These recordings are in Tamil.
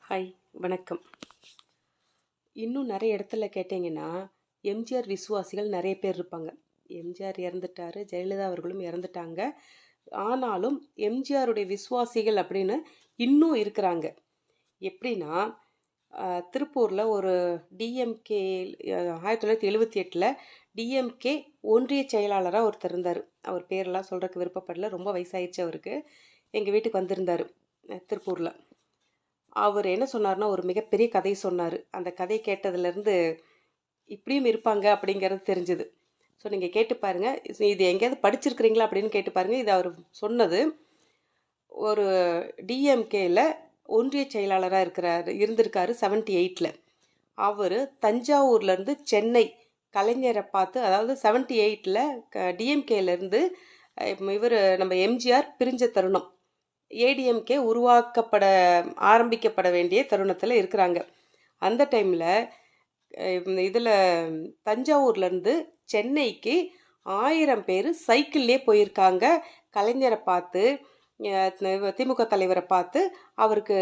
ஹாய், வணக்கம். இன்னும் நிறைய இடத்துல கேட்டிங்கன்னா, எம்ஜிஆர் விசுவாசிகள் நிறைய பேர் இருப்பாங்க. எம்ஜிஆர் இறந்துட்டாரு, ஜெயலலிதா அவர்களும் இறந்துட்டாங்க. ஆனாலும் எம்ஜிஆருடைய விசுவாசிகள் அப்படின்னு இன்னும் இருக்கிறாங்க. எப்படின்னா, திருப்பூரில் ஒரு டிஎம்கே 1978 டிஎம்கே ஒன்றிய செயலாளராக ஒருத்தர் இருந்தார். அவர் பேரெல்லாம் சொல்கிறதுக்கு விருப்பப்படல, ரொம்ப வயசாயிடுச்சு அவருக்கு. எங்கள் வீட்டுக்கு வந்திருந்தார் திருப்பூரில். அவர் என்ன சொன்னார்னா, ஒரு மிகப்பெரிய கதை சொன்னார். அந்த கதை கேட்டதுலேருந்து இப்படியும் இருப்பாங்க அப்படிங்கிறது தெரிஞ்சுது. ஸோ நீங்கள் கேட்டு பாருங்கள். இது எங்கேயாவது படிச்சிருக்கிறீங்களா அப்படின்னு கேட்டு பாருங்கள். இது அவர் சொன்னது. ஒரு டிஎம்கேல ஒன்றிய செயலாளராக இருந்திருக்காரு 78. அவர் தஞ்சாவூர்லேருந்து சென்னை கலைஞரை பார்த்து, அதாவது 78 டிஎம்கேலேருந்து இவர் நம்ம எம்ஜிஆர் பிரிஞ்ச தருணம், ஏடிஎம்கே ஆரம்பிக்கப்பட வேண்டிய தருணத்தில் இருக்கிறாங்க. அந்த டைமில் இதில் தஞ்சாவூர்லேருந்து சென்னைக்கு 1000 பேர் சைக்கிள்லே போயிருக்காங்க. கலைஞரை பார்த்து, திமுக தலைவரை பார்த்து அவருக்கு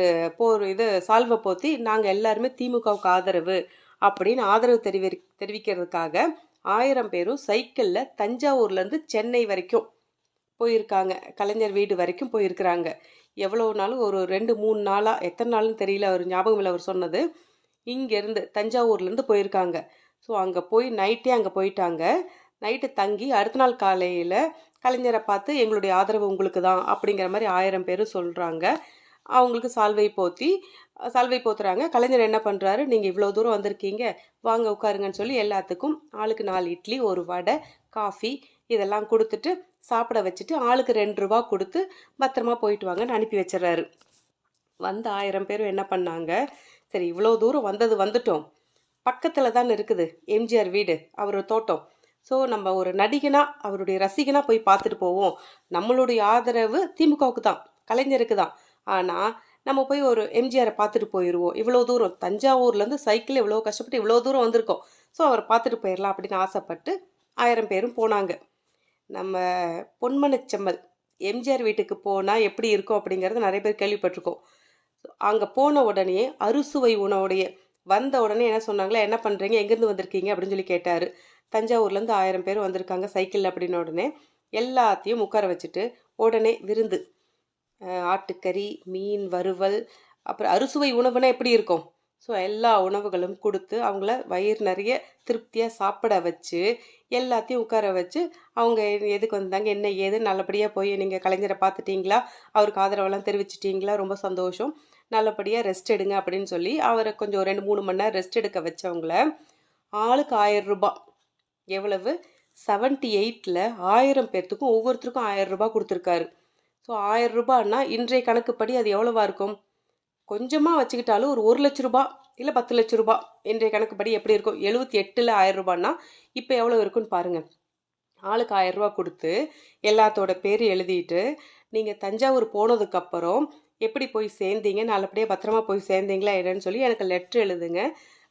சால்வை போத்தி நாங்கள் எல்லாருமே திமுகவுக்கு ஆதரவு அப்படின்னு ஆதரவு தெரிவிக்கிறதுக்காக 1000 பேரும் சைக்கிளில் தஞ்சாவூர்லேருந்து சென்னை வரைக்கும் போயிருக்காங்க. கலைஞர் வீடு வரைக்கும் போயிருக்கிறாங்க. எவ்வளோ நாளும் ஒரு 2-3 நாளாக, எத்தனை நாள்னு தெரியல, அவர் ஞாபகம் இல்லை அவர் சொன்னது. இங்கேருந்து தஞ்சாவூர்லேருந்து போயிருக்காங்க. ஸோ அங்கே போய் நைட்டே அங்கே போயிட்டாங்க. நைட்டு தங்கி அடுத்த நாள் காலையில் கலைஞரை பார்த்து எங்களுடைய ஆதரவு உங்களுக்கு தான் அப்படிங்கிற மாதிரி 1000 பேர் சொல்கிறாங்க. அவங்களுக்கு சால்வை போத்துறாங்க. கலைஞர் என்ன பண்ணுறாரு, நீங்கள் இவ்வளோ தூரம் வந்திருக்கீங்க, வாங்க உட்காருங்கன்னு சொல்லி எல்லாத்துக்கும் ஆளுக்கு 4 இட்லி, ஒரு வடை, காஃபி இதெல்லாம் கொடுத்துட்டு சாப்பிட வச்சுட்டு ஆளுக்கு 2 ரூபா கொடுத்து பத்திரமா போயிட்டு வாங்கன்னு அனுப்பி வச்சிடறாரு. வந்த 1000 பேரும் என்ன பண்ணாங்க, சரி இவ்வளோ தூரம் வந்துட்டோம், பக்கத்தில் தான் இருக்குது எம்ஜிஆர் வீடு, அவர் தோட்டம். ஸோ நம்ம ஒரு நடிகனா, அவருடைய ரசிகனா போய் பார்த்துட்டு போவோம். நம்மளுடைய ஆதரவு திமுகவுக்கு தான், கலைஞருக்கு தான். ஆனால் நம்ம போய் ஒரு எம்ஜிஆரை பார்த்துட்டு போயிடுவோம். இவ்வளோ தூரம் தஞ்சாவூர்லேருந்து சைக்கிள் இவ்வளோ கஷ்டப்பட்டு இவ்வளோ தூரம் வந்திருக்கோம், ஸோ அவரை பார்த்துட்டு போயிடலாம் அப்படின்னு ஆசைப்பட்டு 1000 பேரும் போனாங்க. நம்ம பொன்மனச்செம்மல் எம்ஜிஆர் வீட்டுக்கு போனால் எப்படி இருக்கும் அப்படிங்கிறது நிறைய பேர் கேள்விப்பட்டிருக்கோம். அங்கே போன உடனே அறுசுவை உணவுடைய வந்த உடனே என்ன சொன்னாங்களா, என்ன பண்ணுறீங்க, எங்கேருந்து வந்திருக்கீங்க அப்படின்னு சொல்லி கேட்டார். தஞ்சாவூர்லேருந்து 1000 பேர் வந்திருக்காங்க சைக்கிள் அப்படின்னு உடனே எல்லாத்தையும் உட்கார வச்சுட்டு உடனே விருந்து, ஆட்டுக்கறி, மீன் வறுவல், அப்புறம் அறுசுவை உணவுனா எப்படி இருக்கும், ஸோ எல்லா உணவுகளும் கொடுத்து அவங்கள வயிறு நிறைய திருப்தியாக சாப்பிட வச்சு எல்லாத்தையும் உட்கார வச்சு அவங்க எதுக்கு வந்தாங்க, என்ன ஏது, நல்லபடியாக போய் நீங்கள் கலைஞரை பார்த்துட்டிங்களா, அவருக்கு ஆதரவெல்லாம் தெரிவிச்சிட்டிங்களா, ரொம்ப சந்தோஷம், நல்லபடியாக ரெஸ்ட் எடுங்க அப்படின்னு சொல்லி அவரை கொஞ்சம் 2-3 மணி நேரம் ரெஸ்ட் எடுக்க வச்சவங்கள ஆளுக்கு 1000 ரூபாய், எவ்வளவு 78 1000 பேர்த்துக்கும் ஒவ்வொருத்தருக்கும் 1000 ரூபாய் கொடுத்துருக்காரு. ஸோ 1000 ரூபான்னா இன்றைய கணக்குப்படி அது எவ்வளவா இருக்கும், கொஞ்சமாக வச்சுக்கிட்டாலும் ஒரு 1 லட்ச ரூபாய் இல்லை 10 லட்ச ரூபாய் இன்றைய கணக்குப்படி எப்படி இருக்கும். 78 1000 ரூபான்னா இப்போ எவ்வளோ இருக்குன்னு பாருங்கள். ஆளுக்கு 1000 ரூபா கொடுத்து எல்லாத்தோட பேர் எழுதிட்டு, நீங்கள் தஞ்சாவூர் போனதுக்கப்புறம் எப்படி போய் சேர்ந்தீங்க, நல்லபடியாக பத்திரமா போய் சேர்ந்தீங்களா என்னன்னு சொல்லி எனக்கு லெட்ரு எழுதுங்க,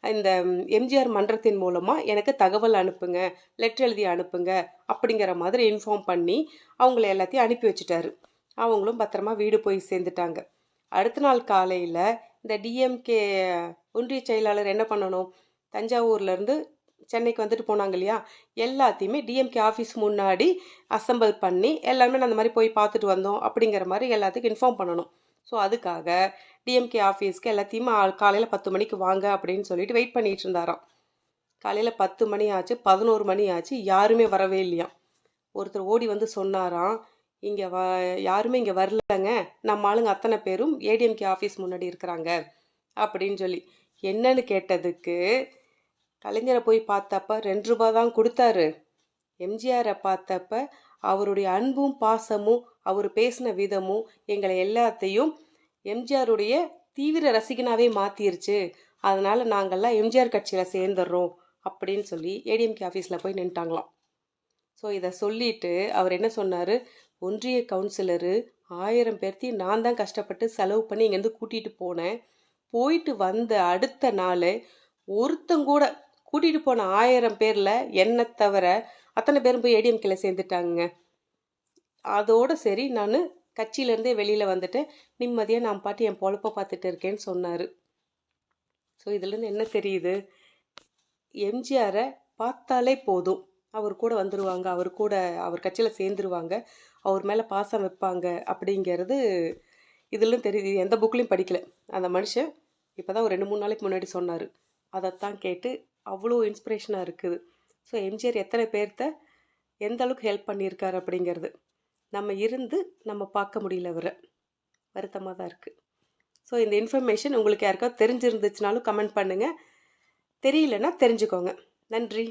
இந்த எம்ஜிஆர் மன்றத்தின் மூலமாக எனக்கு தகவல் அனுப்புங்க, லெட்ரு எழுதி அனுப்புங்க அப்படிங்கிற மாதிரி இன்ஃபார்ம் பண்ணி அவங்கள எல்லாத்தையும் அனுப்பி வச்சுட்டாரு. அவங்களும் பத்திரமா வீடு போய் சேர்ந்துட்டாங்க. அடுத்த நாள் காலையில் இந்த டிஎம்கே ஒன்றிய செயலாளர் என்ன பண்ணணும், தஞ்சாவூர்லேருந்து சென்னைக்கு வந்துட்டு போனாங்க இல்லையா, எல்லாத்தையுமே டிஎம்கே ஆஃபீஸ் முன்னாடி அசம்பிள் பண்ணி எல்லாருமே நான் அந்த மாதிரி போய் பார்த்துட்டு வந்தோம் அப்படிங்கிற மாதிரி எல்லாத்துக்கும் இன்ஃபார்ம் பண்ணணும். ஸோ அதுக்காக டிஎம்கே ஆஃபீஸ்க்கு எல்லாத்தையுமே காலையில் 10 மணிக்கு வாங்க அப்படின்னு சொல்லிட்டு வெயிட் பண்ணிட்டு இருந்தாராம். காலையில் 10 மணி ஆச்சு, 11 மணி ஆச்சு, யாருமே வரவே இல்லையாம். ஒருத்தர் ஓடி வந்து சொன்னாராம், இங்கே யாருமே இங்கே வரலங்க, நம்ம ஆளுங்க அத்தனை பேரும் ஏடிஎம்கே ஆஃபீஸ் முன்னாடி இருக்கிறாங்க அப்படின்னு சொல்லி. என்னன்னு கேட்டதுக்கு, கலைஞரை போய் பார்த்தப்ப 2 ரூபாய் தான் கொடுத்தாரு, எம்ஜிஆரை பார்த்தப்ப அவருடைய அன்பும் பாசமும் அவர் பேசின விதமும் எங்களை எல்லாத்தையும் எம்ஜிஆருடைய தீவிர ரசிகனாவே மாற்றிருச்சு, அதனால் நாங்கள்லாம் எம்ஜிஆர் கட்சியில் சேர்ந்துடுறோம் அப்படின்னு சொல்லி ஏடிஎம்கே ஆஃபீஸில் போய் நின்ட்டாங்களாம். ஸோ இதை சொல்லிட்டு அவர் என்ன சொன்னார், ஒன்றிய கவுன்சிலரு 1000 பேர்த்தையும் நான் தான் கஷ்டப்பட்டு செலவு பண்ணி இங்கேருந்து கூட்டிகிட்டு போனேன், போயிட்டு வந்த அடுத்த நாள் ஒருத்தங்கூட கூட்டிகிட்டு போன 1000 பேரில் என்னை தவிர அத்தனை பேரும் போய் ஏடிஎம்கேல சேர்ந்துட்டாங்க. அதோடு சரி, நான் கட்சியிலேருந்தே வெளியில் வந்துட்டு நிம்மதியாக நான் பாட்டு என் பொழப்ப பார்த்துட்டு இருக்கேன்னு சொன்னார். ஸோ இதுலேருந்து என்ன தெரியுது, எம்ஜிஆரை பார்த்தாலே போதும் அவர் கூட வந்துடுவாங்க, அவர் கட்சியில் சேர்ந்துருவாங்க, அவர் மேலே பாசம் வைப்பாங்க அப்படிங்கிறது இதுலேயும் தெரியுது. எந்த புக்லேயும் படிக்கல. அந்த மனுஷன் இப்போ தான் ஒரு 2-3 நாளைக்கு முன்னாடி சொன்னார். அதைத்தான் கேட்டு அவ்வளோ இன்ஸ்பிரேஷனாக இருக்குது. ஸோ எம்ஜிஆர் எத்தனை பேர்த்த எந்த அளவுக்கு ஹெல்ப் பண்ணியிருக்காரு அப்படிங்கிறது நம்ம பார்க்க முடியல. வருத்தமாக தான் இருக்குது. ஸோ இந்த இன்ஃபர்மேஷன் உங்களுக்கு யாருக்காவது தெரிஞ்சிருந்துச்சுனாலும் கமெண்ட் பண்ணுங்கள், தெரியலன்னா தெரிஞ்சுக்கோங்க. நன்றி.